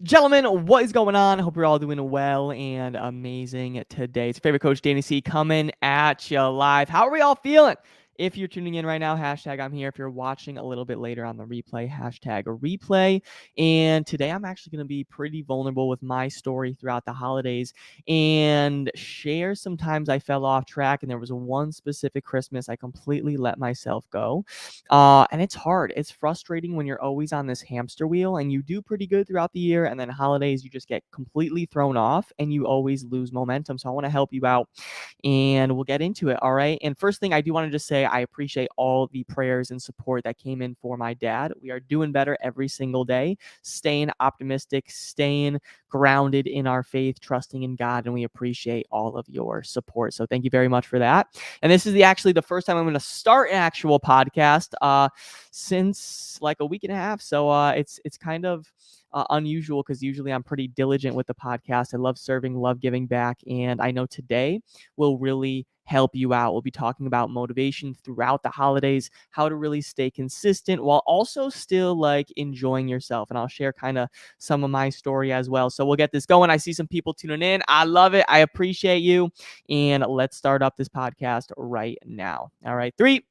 Gentlemen, what is going on? Hope you're all doing well and amazing today. It's your favorite coach, Danny C, coming at you live. How are we all feeling? If you're tuning in right now, hashtag I'm here. If you're watching a little bit later on the replay, hashtag replay. And today I'm actually going to be pretty vulnerable with my story throughout the holidays and share some times I fell off track. And there was one specific Christmas I completely let myself go. And it's hard. It's frustrating when you're always on this hamster wheel and you do pretty good throughout the year. And then holidays, you just get completely thrown off and you always lose momentum. So I want to help you out and we'll get into it. All right. And first thing I do want to just say, I appreciate all the prayers and support that came in for my dad. We are doing better every single day, staying optimistic, staying grounded in our faith, trusting in God. And we appreciate all of your support. So thank you very much for that. And this is actually the first time I'm going to start an actual podcast since like a week and a half. So it's kind of unusual because usually I'm pretty diligent with the podcast. I love serving, love giving back. And I know today will really help you out. We'll be talking about motivation throughout the holidays, how to really stay consistent while also still like enjoying yourself. And I'll share kind of some of my story as well. So we'll get this going. I see some people tuning in. I love it. I appreciate you. And let's start up this podcast right now. All right. 3,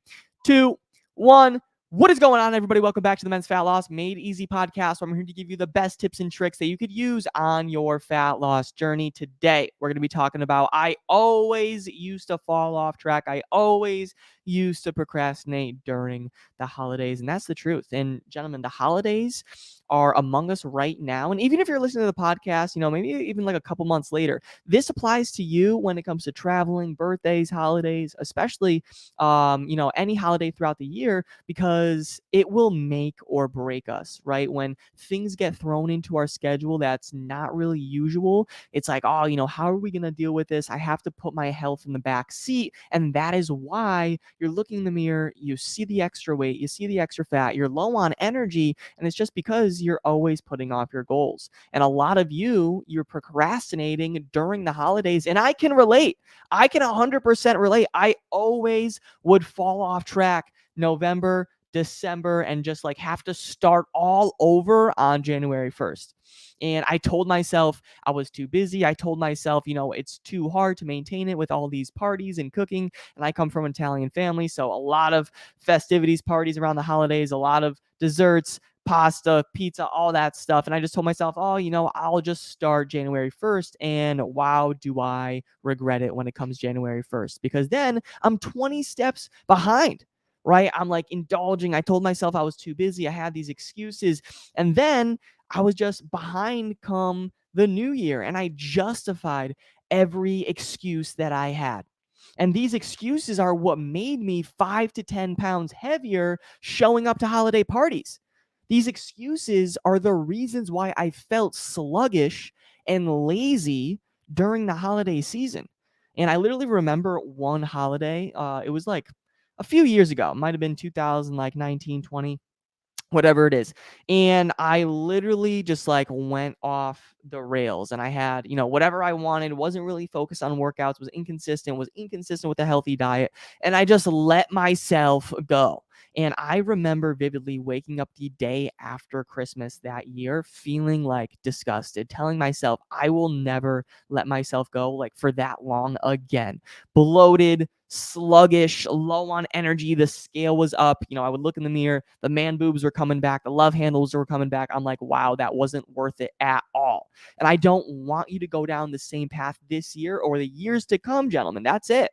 2, 1. What is going on, everybody? Welcome back to the Men's Fat Loss Made Easy podcast, where I'm here to give you the best tips and tricks that you could use on your fat loss journey. Today, we're going to be talking about I always used to fall off track. I always used to procrastinate during the holidays, and that's the truth. And gentlemen, the holidays are among us right now. And even if you're listening to the podcast, maybe even like a couple months later, this applies to you when it comes to traveling, birthdays, holidays, especially, any holiday throughout the year, because it will make or break us, right? When things get thrown into our schedule that's not really usual, it's like, how are we going to deal with this? I have to put my health in the back seat. And that is why you're looking in the mirror, you see the extra weight, you see the extra fat, you're low on energy, and it's just because you're always putting off your goals. And a lot of you're procrastinating during the holidays, and I can relate. I can 100% relate. I always would fall off track November, December, and just like have to start all over on January 1st. And I told myself I was too busy. I told myself, it's too hard to maintain it with all these parties and cooking. And I come from an Italian family, so a lot of festivities, parties around the holidays, a lot of desserts, pasta, pizza, all that stuff. And I just told myself, I'll just start January 1st. And wow, do I regret it when it comes January 1st, because then I'm 20 steps behind. Right? I'm like indulging. I told myself I was too busy. I had these excuses. And then I was just behind come the new year. And I justified every excuse that I had. And these excuses are what made me 5 to 10 pounds heavier showing up to holiday parties. These excuses are the reasons why I felt sluggish and lazy during the holiday season. And I literally remember one holiday. It was like a few years ago. It might have been 2019, 20, whatever it is. And I literally just like went off the rails, and I had, whatever I wanted, wasn't really focused on workouts, was inconsistent with a healthy diet. And I just let myself go. And I remember vividly waking up the day after Christmas that year, feeling like disgusted, telling myself I will never let myself go like for that long again. Bloated, sluggish, low on energy. The scale was up. I would look in the mirror. The man boobs were coming back. The love handles were coming back. I'm like, wow, that wasn't worth it at all. And I don't want you to go down the same path this year or the years to come, gentlemen. That's it.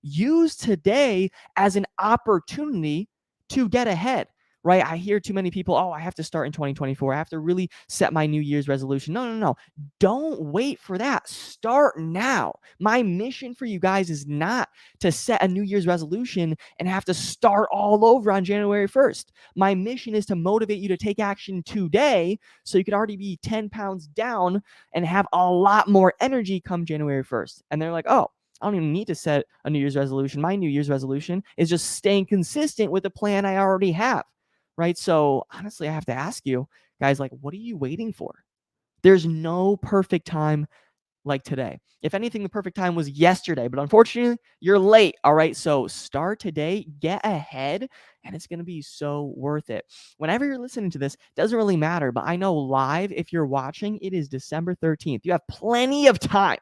Use today as an opportunity to get ahead. Right? I hear too many people, I have to start in 2024. I have to really set my New Year's resolution. No. Don't wait for that. Start now. My mission for you guys is not to set a New Year's resolution and have to start all over on January 1st. My mission is to motivate you to take action today so you could already be 10 pounds down and have a lot more energy come January 1st. And they're like, I don't even need to set a New Year's resolution. My New Year's resolution is just staying consistent with the plan I already have. Right? So honestly, I have to ask you guys, like, what are you waiting for? There's no perfect time like today. If anything, the perfect time was yesterday, but unfortunately, you're late. All right. So start today, get ahead, and it's going to be so worth it. Whenever you're listening to this, doesn't really matter, but I know live, if you're watching, it is December 13th. You have plenty of time,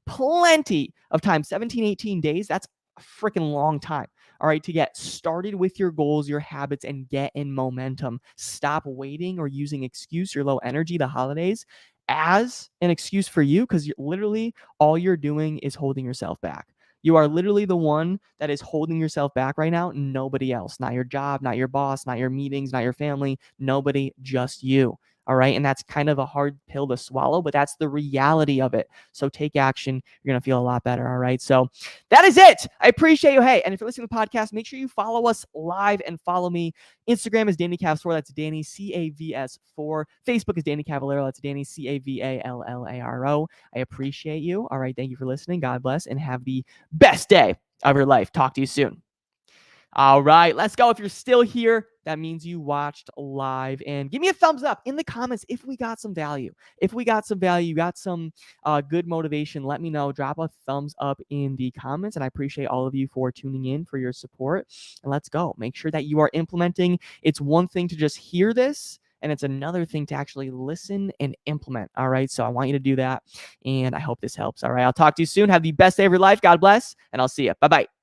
17, 18 days. That's a freaking long time. All right, to get started with your goals, your habits, and get in momentum. Stop waiting or using excuse your low energy, the holidays, as an excuse for you, because literally all you're doing is holding yourself back. You are literally the one that is holding yourself back right now. Nobody else, not your job, not your boss, not your meetings, not your family, nobody, just you. All right. And that's kind of a hard pill to swallow, but that's the reality of it. So take action. You're going to feel a lot better. All right. So that is it. I appreciate you. Hey, and if you're listening to the podcast, make sure you follow us live and follow me. Instagram is Danny Cavs4. That's Danny CAVS4. Facebook is Danny Cavallaro. That's Danny CAVALLARO. I appreciate you. All right. Thank you for listening. God bless and have the best day of your life. Talk to you soon. All right, let's go. If you're still here, that means you watched live. And give me a thumbs up in the comments if we got some value. If we got some value, got some good motivation, let me know. Drop a thumbs up in the comments. And I appreciate all of you for tuning in, for your support. And let's go. Make sure that you are implementing. It's one thing to just hear this, and it's another thing to actually listen and implement. All right, so I want you to do that. And I hope this helps. All right, I'll talk to you soon. Have the best day of your life. God bless. And I'll see you. Bye-bye.